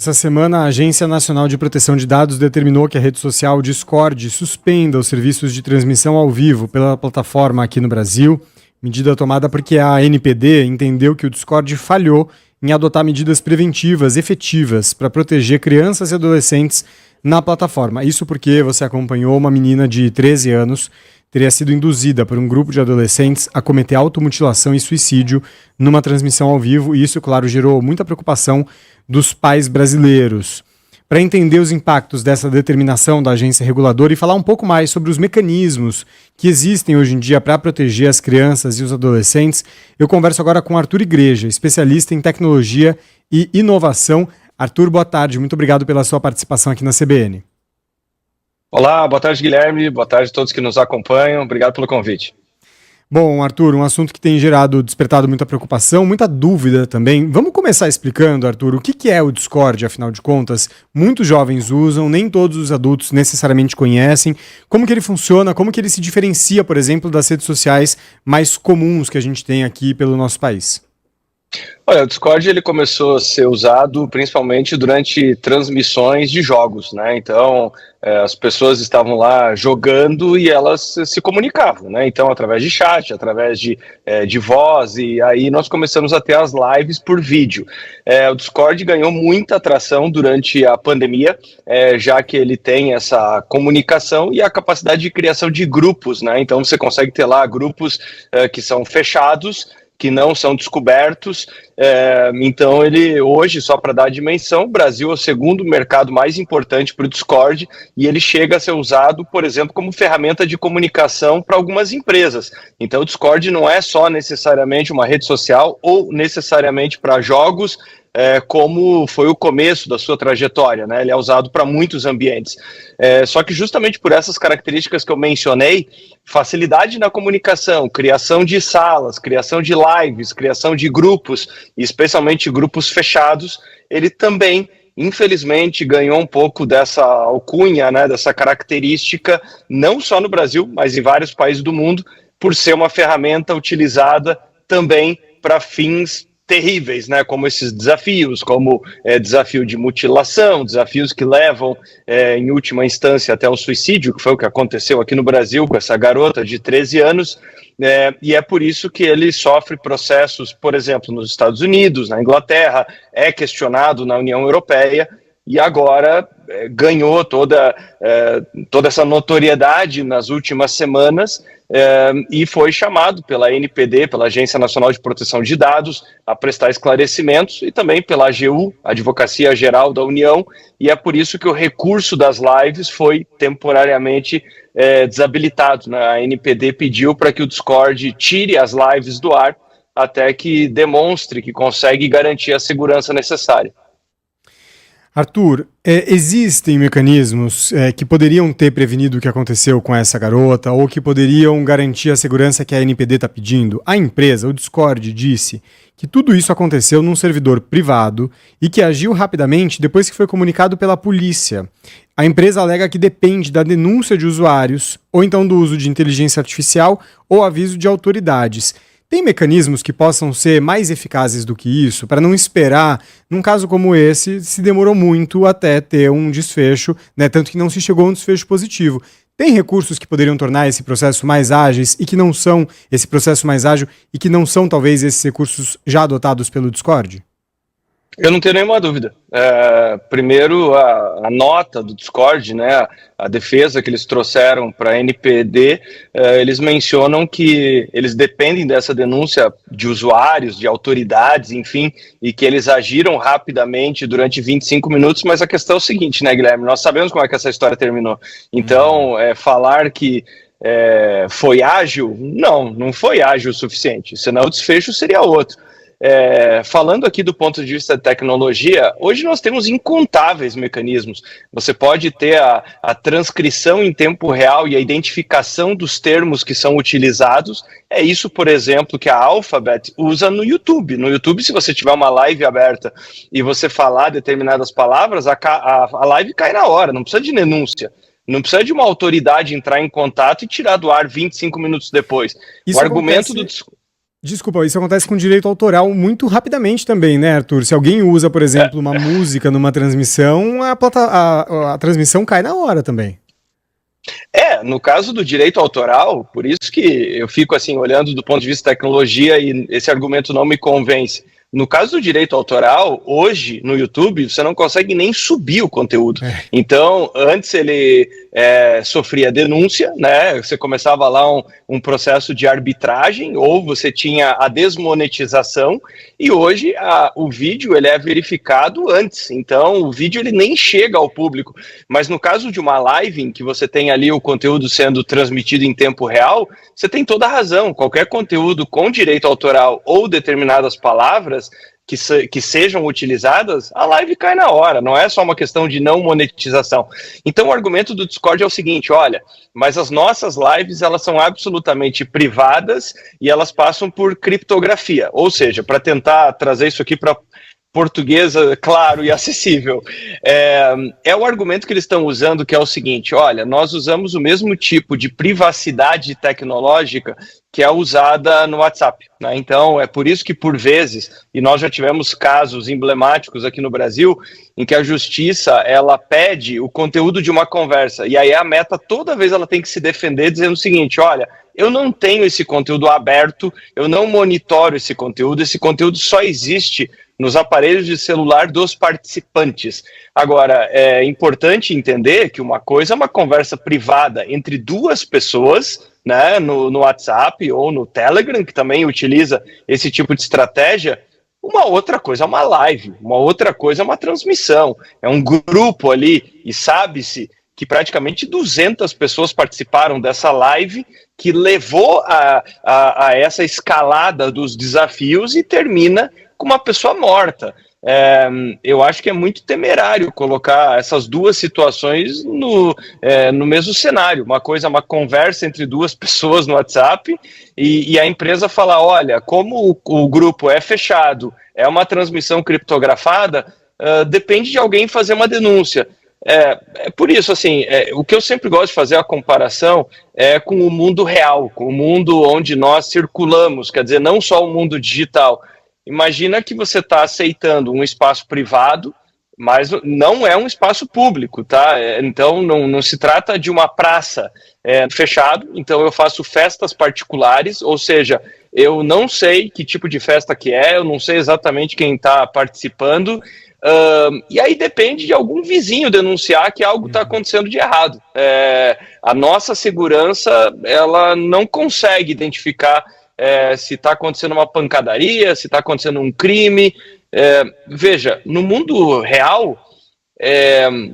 Essa semana, a Agência Nacional de Proteção de Dados determinou que a rede social Discord suspenda os serviços de transmissão ao vivo pela plataforma aqui no Brasil. Medida tomada porque a ANPD entendeu que o Discord falhou em adotar medidas preventivas efetivas para proteger crianças e adolescentes na plataforma. Isso porque você acompanhou uma menina de 13 anos teria sido induzida por um grupo de adolescentes a cometer automutilação e suicídio numa transmissão ao vivo, e isso, claro, gerou muita preocupação dos pais brasileiros. Para entender os impactos dessa determinação da agência reguladora e falar um pouco mais sobre os mecanismos que existem hoje em dia para proteger as crianças e os adolescentes, eu converso agora com Arthur Igreja, especialista em tecnologia e inovação. Arthur, boa tarde, muito obrigado pela sua participação aqui na CBN. Olá, boa tarde, Guilherme, boa tarde a todos que nos acompanham, obrigado pelo convite. Bom, Arthur, um assunto que tem despertado muita preocupação, muita dúvida também. Vamos começar explicando, Arthur, o que é o Discord, afinal de contas? Muitos jovens usam, nem todos os adultos necessariamente conhecem. Como que ele funciona, como que ele se diferencia, por exemplo, das redes sociais mais comuns que a gente tem aqui pelo nosso país? Olha, o Discord ele começou a ser usado principalmente durante transmissões de jogos, né? Então, as pessoas estavam lá jogando e elas se comunicavam, né? Então, através de chat, através de voz, e aí nós começamos a ter as lives por vídeo. O Discord ganhou muita atração durante a pandemia, já que ele tem essa comunicação e a capacidade de criação de grupos, né? Então, você consegue ter lá grupos que são fechados, que não são descobertos. Então ele hoje, só para dar a dimensão, o Brasil é o segundo mercado mais importante para o Discord, e ele chega a ser usado, por exemplo, como ferramenta de comunicação para algumas empresas. Então o Discord não é só necessariamente uma rede social ou necessariamente para jogos, como foi o começo da sua trajetória, né? Ele é usado para muitos ambientes. Só que justamente por essas características que eu mencionei, facilidade na comunicação, criação de salas, criação de lives, criação de grupos, especialmente grupos fechados, ele também, infelizmente, ganhou um pouco dessa alcunha, né, dessa característica, não só no Brasil, mas em vários países do mundo, por ser uma ferramenta utilizada também para fins terríveis, né, como esses desafios, como desafio de mutilação, desafios que levam, em última instância, até o suicídio, que foi o que aconteceu aqui no Brasil com essa garota de 13 anos, e é por isso que ele sofre processos, por exemplo, nos Estados Unidos, na Inglaterra, é questionado na União Europeia, e agora ganhou toda essa notoriedade nas últimas semanas, e foi chamado pela ANPD, pela Agência Nacional de Proteção de Dados, a prestar esclarecimentos, e também pela AGU, Advocacia Geral da União, e é por isso que o recurso das lives foi temporariamente desabilitado, né? A ANPD pediu para que o Discord tire as lives do ar até que demonstre que consegue garantir a segurança necessária. Arthur, existem mecanismos que poderiam ter prevenido o que aconteceu com essa garota ou que poderiam garantir a segurança que a ANPD está pedindo? A empresa, o Discord, disse que tudo isso aconteceu num servidor privado e que agiu rapidamente depois que foi comunicado pela polícia. A empresa alega que depende da denúncia de usuários ou então do uso de inteligência artificial ou aviso de autoridades. Tem mecanismos que possam ser mais eficazes do que isso, para não esperar, num caso como esse, se demorou muito até ter um desfecho, né? Tanto que não se chegou a um desfecho positivo. Tem recursos que poderiam tornar esse processo mais ágeis e que não são esse processo mais ágil e que não são, talvez, esses recursos já adotados pelo Discord? Eu não tenho nenhuma dúvida. Primeiro, a nota do Discord, né, a defesa que eles trouxeram para a NPD, eles mencionam que eles dependem dessa denúncia de usuários, de autoridades, enfim, e que eles agiram rapidamente durante 25 minutos, mas a questão é o seguinte, né, Guilherme, nós sabemos como é que essa história terminou. Então, falar que foi ágil, não foi ágil o suficiente, senão o desfecho seria outro. Falando aqui do ponto de vista da tecnologia, hoje nós temos incontáveis mecanismos. Você pode ter a transcrição em tempo real e a identificação dos termos que são utilizados. É isso, por exemplo, que a Alphabet usa no YouTube. No YouTube, se você tiver uma live aberta e você falar determinadas palavras, a live cai na hora, não precisa de denúncia. Não precisa de uma autoridade entrar em contato e tirar do ar 25 minutos depois. Isso o argumento acontece... do... Desculpa, isso acontece com direito autoral muito rapidamente também, né, Arthur? Se alguém usa, por exemplo, uma música numa transmissão, a transmissão cai na hora também. No caso do direito autoral, por isso que eu fico assim, olhando do ponto de vista da tecnologia e esse argumento não me convence. No caso do direito autoral, hoje no YouTube você não consegue nem subir o conteúdo. Então, antes ele sofria denúncia, né? Você começava lá um processo de arbitragem, ou você tinha a desmonetização, e hoje o vídeo ele é verificado antes. Então, o vídeo ele nem chega ao público. Mas no caso de uma live em que você tem ali o conteúdo sendo transmitido em tempo real, você tem toda a razão. Qualquer conteúdo com direito autoral ou determinadas palavras que sejam utilizadas, a live cai na hora, não é só uma questão de não monetização. Então o argumento do Discord é o seguinte, olha, mas as nossas lives elas são absolutamente privadas e elas passam por criptografia, ou seja, para tentar trazer isso aqui para português claro e acessível. É o argumento que eles estão usando, que é o seguinte, olha, nós usamos o mesmo tipo de privacidade tecnológica que é usada no WhatsApp, né? Então, é por isso que, por vezes, e nós já tivemos casos emblemáticos aqui no Brasil, em que a justiça, ela pede o conteúdo de uma conversa, e aí a Meta, toda vez, ela tem que se defender dizendo o seguinte, olha, eu não tenho esse conteúdo aberto, eu não monitoro esse conteúdo só existe nos aparelhos de celular dos participantes. Agora, é importante entender que uma coisa é uma conversa privada entre duas pessoas, né, no WhatsApp ou no Telegram, que também utiliza esse tipo de estratégia. Uma outra coisa é uma live, uma outra coisa é uma transmissão, é um grupo ali, e sabe-se que praticamente 200 pessoas participaram dessa live, que levou a essa escalada dos desafios e termina com uma pessoa morta. Eu acho que é muito temerário colocar essas duas situações no mesmo cenário. Uma coisa é uma conversa entre duas pessoas no WhatsApp e a empresa fala, olha, como o grupo é fechado, é uma transmissão criptografada, depende de alguém fazer uma denúncia. Por isso, assim, o que eu sempre gosto de fazer a comparação é com o mundo real, com o mundo onde nós circulamos, quer dizer, não só o mundo digital. Imagina que você está aceitando um espaço privado, mas não é um espaço público, tá? Então, não se trata de uma praça fechado, então eu faço festas particulares, ou seja, eu não sei que tipo de festa que é, eu não sei exatamente quem está participando, e aí depende de algum vizinho denunciar que algo está acontecendo de errado. A nossa segurança, ela não consegue identificar se está acontecendo uma pancadaria, se está acontecendo um crime. Veja, no mundo real,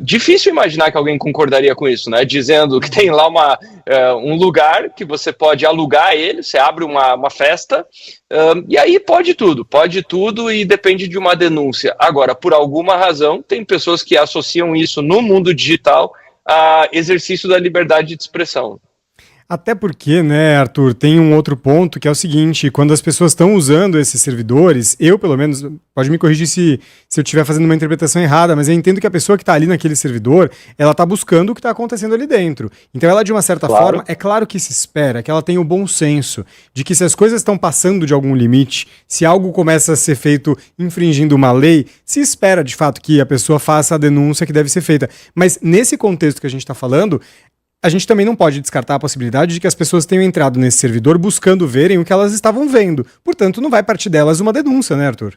difícil imaginar que alguém concordaria com isso, né? Dizendo que tem lá um lugar que você pode alugar ele, você abre uma festa, e aí pode tudo e depende de uma denúncia. Agora, por alguma razão, tem pessoas que associam isso no mundo digital a exercício da liberdade de expressão. Até porque, né, Arthur, tem um outro ponto que é o seguinte, quando as pessoas estão usando esses servidores, eu pelo menos, pode me corrigir se eu estiver fazendo uma interpretação errada, mas eu entendo que a pessoa que está ali naquele servidor, ela está buscando o que está acontecendo ali dentro. Então ela, de uma certa forma, é claro que se espera que ela tenha o bom senso de que se as coisas estão passando de algum limite, se algo começa a ser feito infringindo uma lei, se espera de fato que a pessoa faça a denúncia que deve ser feita. Mas nesse contexto que a gente está falando, a gente também não pode descartar a possibilidade de que as pessoas tenham entrado nesse servidor buscando verem o que elas estavam vendo. Portanto, não vai partir delas uma denúncia, né, Arthur?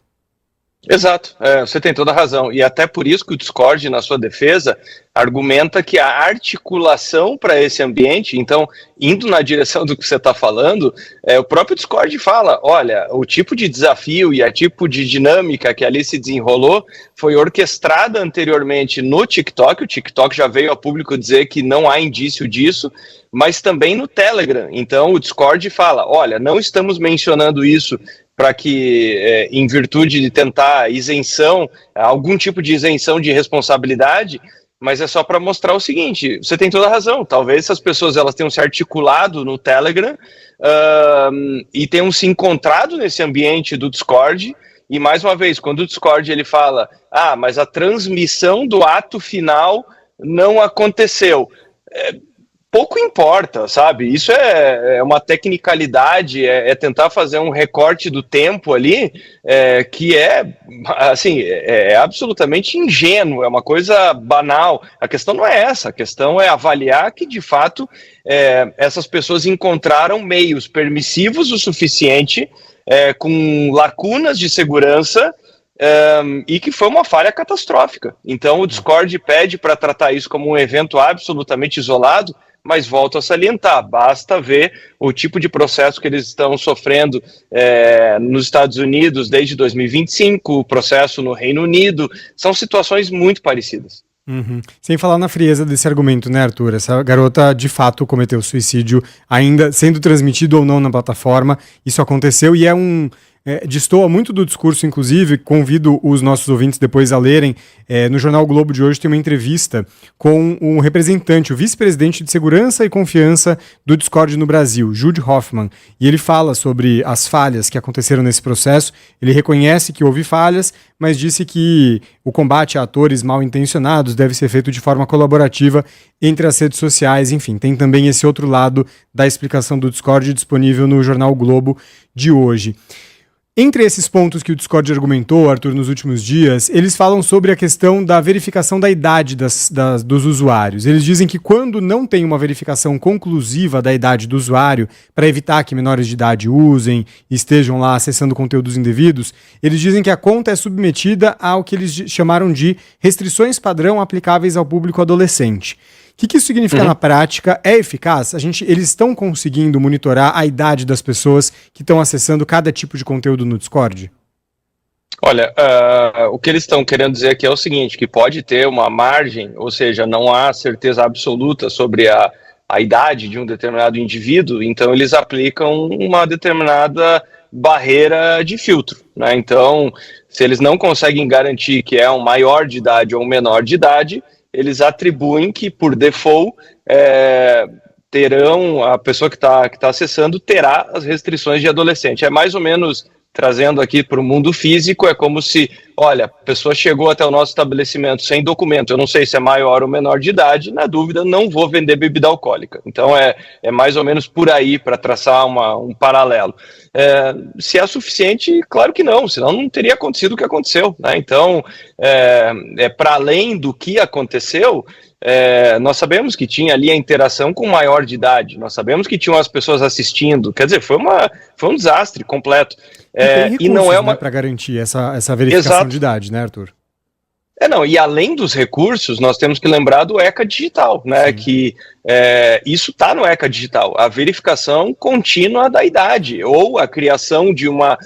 Exato, você tem toda a razão. E até por isso que o Discord, na sua defesa, argumenta que a articulação para esse ambiente, então, indo na direção do que você está falando, o próprio Discord fala, olha, o tipo de desafio e a tipo de dinâmica que ali se desenrolou foi orquestrada anteriormente no TikTok. O TikTok já veio a público dizer que não há indício disso, mas também no Telegram. Então, o Discord fala, olha, não estamos mencionando isso para que, em virtude de tentar isenção, algum tipo de isenção de responsabilidade, mas é só para mostrar o seguinte, você tem toda a razão, talvez essas pessoas elas tenham se articulado no Telegram e tenham se encontrado nesse ambiente do Discord, e mais uma vez, quando o Discord ele fala, mas a transmissão do ato final não aconteceu, pouco importa, sabe? Isso é uma tecnicalidade, é tentar fazer um recorte do tempo ali, que assim, é absolutamente ingênuo, é uma coisa banal. A questão não é essa, a questão é avaliar que, de fato, essas pessoas encontraram meios permissivos o suficiente, com lacunas de segurança, e que foi uma falha catastrófica. Então o Discord pede para tratar isso como um evento absolutamente isolado, mas volto a salientar, basta ver o tipo de processo que eles estão sofrendo nos Estados Unidos desde 2025, o processo no Reino Unido, são situações muito parecidas. Uhum. Sem falar na frieza desse argumento, né, Arthur? Essa garota de fato cometeu suicídio, ainda sendo transmitido ou não na plataforma. Isso aconteceu e destoa muito do discurso, inclusive, convido os nossos ouvintes depois a lerem, no Jornal Globo de hoje tem uma entrevista com um representante, o vice-presidente de Segurança e Confiança do Discord no Brasil, Jude Hoffman, e ele fala sobre as falhas que aconteceram nesse processo, ele reconhece que houve falhas, mas disse que o combate a atores mal intencionados deve ser feito de forma colaborativa entre as redes sociais, enfim, tem também esse outro lado da explicação do Discord disponível no Jornal Globo de hoje. Entre esses pontos que o Discord argumentou, Arthur, nos últimos dias, eles falam sobre a questão da verificação da idade dos usuários. Eles dizem que quando não tem uma verificação conclusiva da idade do usuário, para evitar que menores de idade usem e estejam lá acessando conteúdos indevidos, eles dizem que a conta é submetida ao que eles chamaram de restrições padrão aplicáveis ao público adolescente. O que isso significa na prática? É eficaz? Eles estão conseguindo monitorar a idade das pessoas que estão acessando cada tipo de conteúdo no Discord? Olha, o que eles estão querendo dizer aqui é o seguinte, que pode ter uma margem, ou seja, não há certeza absoluta sobre a idade de um determinado indivíduo, então eles aplicam uma determinada barreira de filtro, né? Então, se eles não conseguem garantir que é um maior de idade ou um menor de idade, eles atribuem que, por default, a pessoa que está acessando terá as restrições de adolescente. É mais ou menos, trazendo aqui para o mundo físico, é como se, olha, a pessoa chegou até o nosso estabelecimento sem documento, eu não sei se é maior ou menor de idade, na dúvida não vou vender bebida alcoólica. Então é mais ou menos por aí, para traçar um paralelo. Se é suficiente, claro que não, senão não teria acontecido o que aconteceu, né? Então, para além do que aconteceu, nós sabemos que tinha ali a interação com maior de idade, nós sabemos que tinham as pessoas assistindo, quer dizer, foi um desastre completo. E não é uma para garantir essa verificação Exato. De idade, né, Arthur? Não, e além dos recursos, nós temos que lembrar do ECA Digital, né? Sim. Que isso está no ECA Digital, a verificação contínua da idade, ou a criação de uma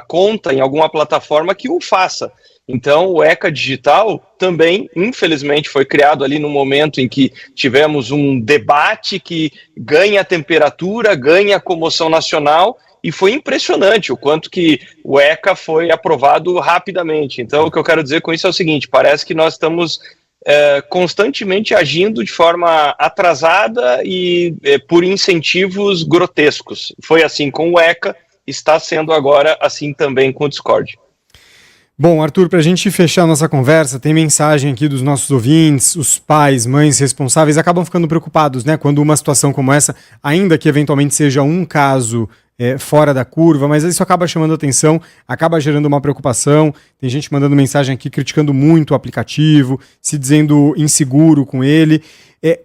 conta em alguma plataforma que o faça. Então, o ECA Digital também, infelizmente, foi criado ali no momento em que tivemos um debate que ganha temperatura, ganha comoção nacional, e foi impressionante o quanto que o ECA foi aprovado rapidamente. Então, o que eu quero dizer com isso é o seguinte, parece que nós estamos constantemente agindo de forma atrasada e por incentivos grotescos. Foi assim com o ECA, está sendo agora assim também com o Discord. Bom, Arthur, para a gente fechar a nossa conversa, tem mensagem aqui dos nossos ouvintes, os pais, mães responsáveis acabam ficando preocupados, né, quando uma situação como essa, ainda que eventualmente seja um caso fora da curva, mas isso acaba chamando atenção, acaba gerando uma preocupação, tem gente mandando mensagem aqui criticando muito o aplicativo, se dizendo inseguro com ele.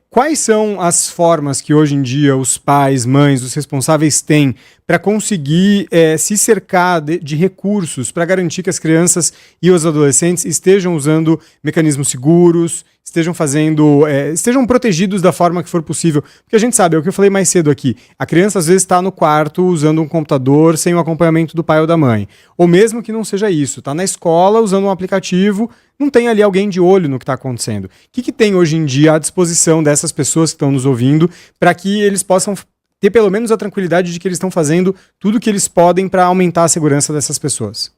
Quais são as formas que hoje em dia os pais, mães, os responsáveis têm para conseguir se cercar de recursos para garantir que as crianças e os adolescentes estejam usando mecanismos seguros, estejam protegidos da forma que for possível? Porque a gente sabe, é o que eu falei mais cedo aqui, a criança às vezes está no quarto usando um computador sem o acompanhamento do pai ou da mãe, ou mesmo que não seja isso, está na escola usando um aplicativo, não tem ali alguém de olho no que está acontecendo. O que tem hoje em dia à disposição dessas pessoas que estão nos ouvindo para que eles possam ter pelo menos a tranquilidade de que eles estão fazendo tudo o que eles podem para aumentar a segurança dessas pessoas?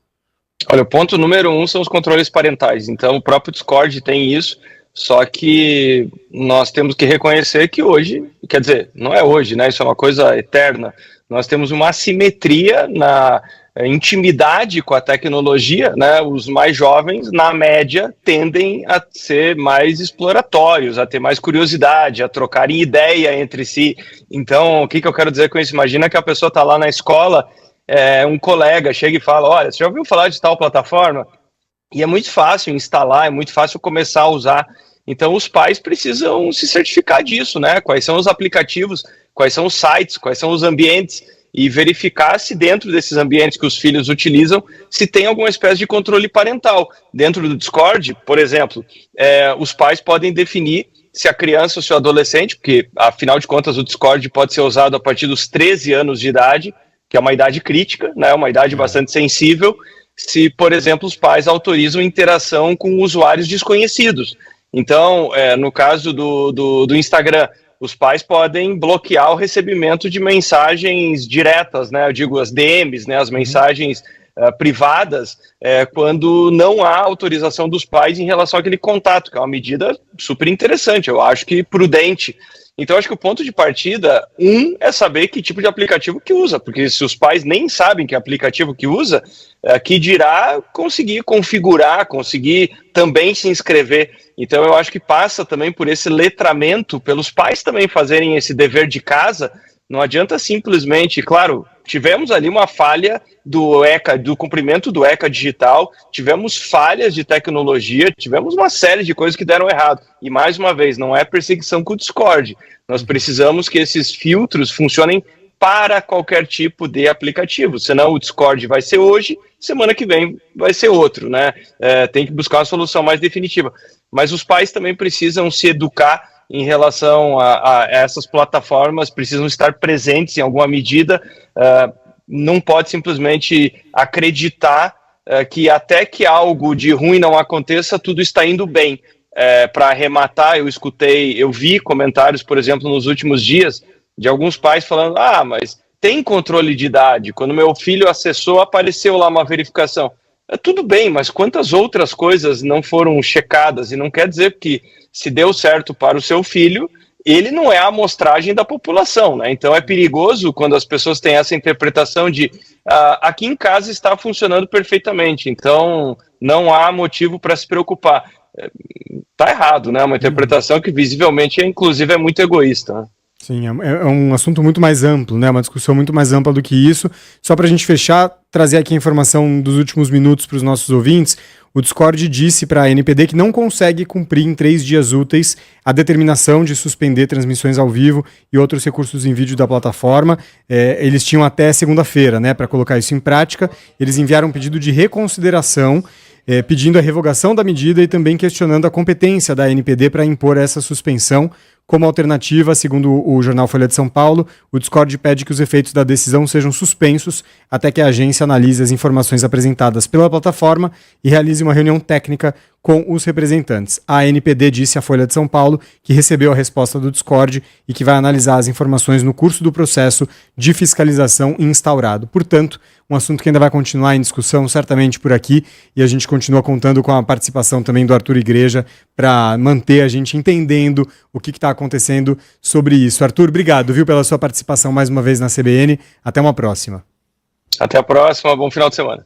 Olha, o ponto número 1 são os controles parentais. Então, o próprio Discord tem isso, só que nós temos que reconhecer que hoje, quer dizer, não é hoje, né? Isso é uma coisa eterna. Nós temos uma assimetria intimidade com a tecnologia, né, os mais jovens, na média, tendem a ser mais exploratórios, a ter mais curiosidade, a trocarem ideia entre si. Então, o que eu quero dizer com isso? Imagina que a pessoa está lá na escola, um colega chega e fala, olha, você já ouviu falar de tal plataforma? E é muito fácil instalar, é muito fácil começar a usar. Então, os pais precisam se certificar disso, né? Quais são os aplicativos, quais são os sites, quais são os ambientes, e verificar se dentro desses ambientes que os filhos utilizam, se tem alguma espécie de controle parental. Dentro do Discord, por exemplo, os pais podem definir se a criança ou se o adolescente, porque, afinal de contas, o Discord pode ser usado a partir dos 13 anos de idade, que é uma idade crítica, né? Uma idade bastante sensível, se, por exemplo, os pais autorizam interação com usuários desconhecidos. Então, no caso do Instagram, os pais podem bloquear o recebimento de mensagens diretas, né? Eu digo as DMs, né? As mensagens privadas, quando não há autorização dos pais em relação àquele contato, que é uma medida super interessante, eu acho que prudente. Então, acho que o ponto de partida, é saber que tipo de aplicativo que usa, porque se os pais nem sabem que aplicativo que usa, que dirá conseguir configurar, conseguir também se inscrever. Então, eu acho que passa também por esse letramento, pelos pais também fazerem esse dever de casa. Não adianta simplesmente, claro, tivemos ali uma falha do ECA, do cumprimento do ECA digital, tivemos falhas de tecnologia, tivemos uma série de coisas que deram errado. E mais uma vez, não é perseguição com o Discord. Nós precisamos que esses filtros funcionem para qualquer tipo de aplicativo, senão o Discord vai ser hoje, semana que vem vai ser outro, né? Tem que buscar uma solução mais definitiva. Mas os pais também precisam se educar em relação a essas plataformas, precisam estar presentes em alguma medida, não pode simplesmente acreditar que até que algo de ruim não aconteça, tudo está indo bem. Para arrematar, eu vi comentários, por exemplo, nos últimos dias, de alguns pais falando, mas tem controle de idade, quando meu filho acessou, apareceu lá uma verificação. Tudo bem, mas quantas outras coisas não foram checadas? E não quer dizer que se deu certo para o seu filho, ele não é a amostragem da população, né? Então é perigoso quando as pessoas têm essa interpretação de aqui em casa está funcionando perfeitamente, então não há motivo para se preocupar. Tá errado, né? Uma interpretação que visivelmente, inclusive, é muito egoísta, né? Sim, é um assunto muito mais amplo, né? Uma discussão muito mais ampla do que isso. Só para a gente fechar, trazer aqui a informação dos últimos minutos para os nossos ouvintes. O Discord disse para a NPD que não consegue cumprir em 3 dias úteis a determinação de suspender transmissões ao vivo e outros recursos em vídeo da plataforma. Eles tinham até segunda-feira, né, para colocar isso em prática. Eles enviaram um pedido de reconsideração, pedindo a revogação da medida e também questionando a competência da NPD para impor essa suspensão. Como alternativa, segundo o jornal Folha de São Paulo, o Discord pede que os efeitos da decisão sejam suspensos até que a agência analise as informações apresentadas pela plataforma e realize uma reunião técnica com os representantes. A ANPD disse à Folha de São Paulo que recebeu a resposta do Discord e que vai analisar as informações no curso do processo de fiscalização instaurado. Portanto, um assunto que ainda vai continuar em discussão certamente por aqui, e a gente continua contando com a participação também do Arthur Igreja para manter a gente entendendo o que está acontecendo sobre isso. Arthur, obrigado, viu, pela sua participação mais uma vez na CBN. Até uma próxima. Até a próxima, bom final de semana.